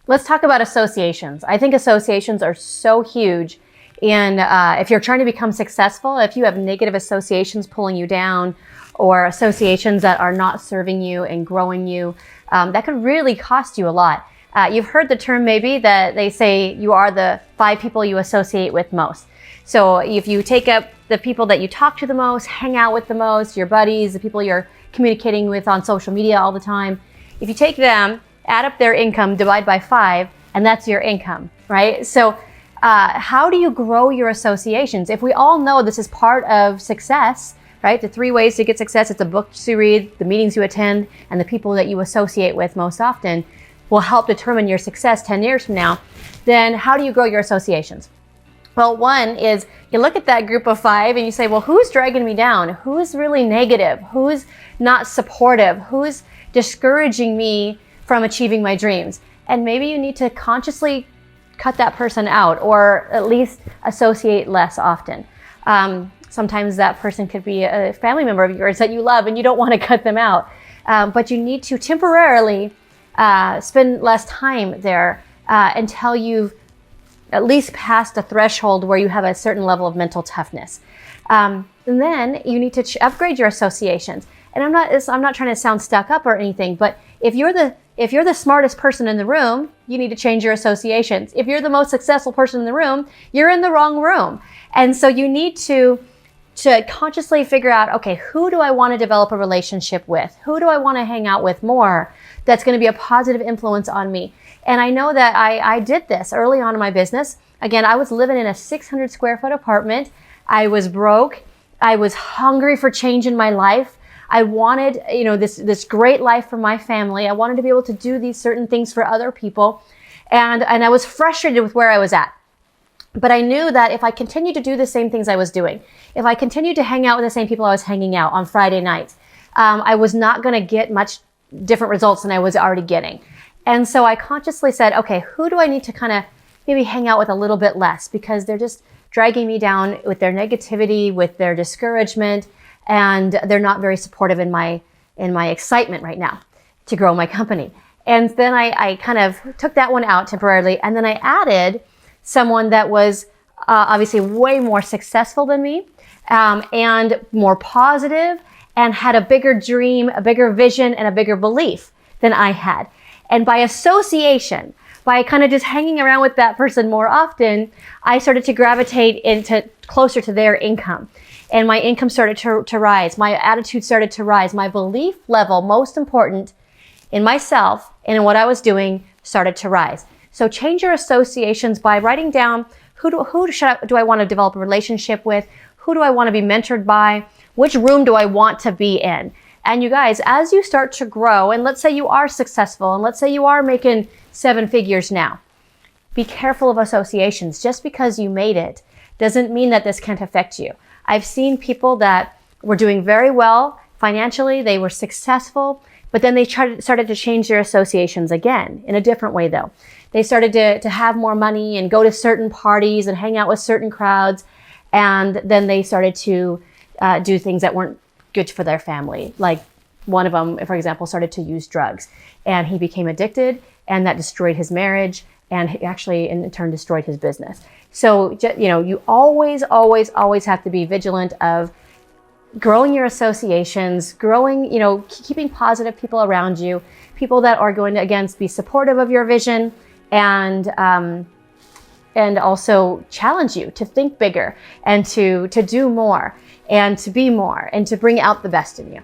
Let's talk about associations. I think associations are so huge. And if you're trying to become successful, if you have negative associations pulling you down or associations that are not serving you and growing you, that could really cost you a lot. You've heard the term maybe that they say you are the 5 people you associate with most. So if you take up the people that you talk to the most, hang out with the most, your buddies, the people you're communicating with on social media all the time, if you take them, add up their income, divide by 5, and that's your income, right? So how do you grow your associations? If we all know this is part of success, right? The 3 ways to get success, it's the books you read, the meetings you attend, and the people that you associate with most often will help determine your success 10 years from now. Then how do you grow your associations? Well, one is you look at that group of 5 and you say, well, who's dragging me down? Who's really negative? Who's not supportive? Who's discouraging me from achieving my dreams? And maybe you need to consciously cut that person out, or at least associate less often. Sometimes that person could be a family member of yours that you love and you don't want to cut them out. But you need to temporarily spend less time there until you've at least passed a threshold where you have a certain level of mental toughness. And then you need to upgrade your associations. And I'm not trying to sound stuck up or anything, but if you're the smartest person in the room, you need to change your associations. If you're the most successful person in the room, you're in the wrong room. And so you need to consciously figure out, okay, who do I want to develop a relationship with? Who do I want to hang out with more that's going to be a positive influence on me? And I know that I did this early on in my business. Again, I was living in a 600 square foot apartment. I was broke. I was hungry for change in my life. I wanted, this great life for my family. I wanted to be able to do these certain things for other people. And I was frustrated with where I was at. But I knew that if I continued to do the same things I was doing, if I continued to hang out with the same people I was hanging out on Friday nights, I was not going to get much different results than I was already getting. And so I consciously said, okay, who do I need to kind of maybe hang out with a little bit less, because they're just dragging me down with their negativity, with their discouragement, and they're not very supportive in my excitement right now to grow my company. And then I kind of took that one out temporarily, and then I added someone that was obviously way more successful than me, and more positive, and had a bigger dream, a bigger vision, and a bigger belief than I had. And by association, by kind of just hanging around with that person more often, I started to gravitate into closer to their income. And my income started to rise. My attitude started to rise. My belief level, most important, in myself and in what I was doing, started to rise. So change your associations by writing down who do I want to develop a relationship with? Who do I want to be mentored by? Which room do I want to be in? And you guys, as you start to grow, and let's say you are successful, and let's say you are making 7 figures now, be careful of associations. Just because you made it doesn't mean that this can't affect you. I've seen people that were doing very well financially, they were successful, but then they started to change their associations again, in a different way though. They started to have more money and go to certain parties and hang out with certain crowds, and then they started to do things that weren't good for their family. Like one of them, for example, started to use drugs, and he became addicted, and that destroyed his marriage, and he actually in turn destroyed his business. So, you always have to be vigilant of growing your associations, keeping positive people around you, people that are going to, again, be supportive of your vision, and also challenge you to think bigger and to do more and to be more and to bring out the best in you.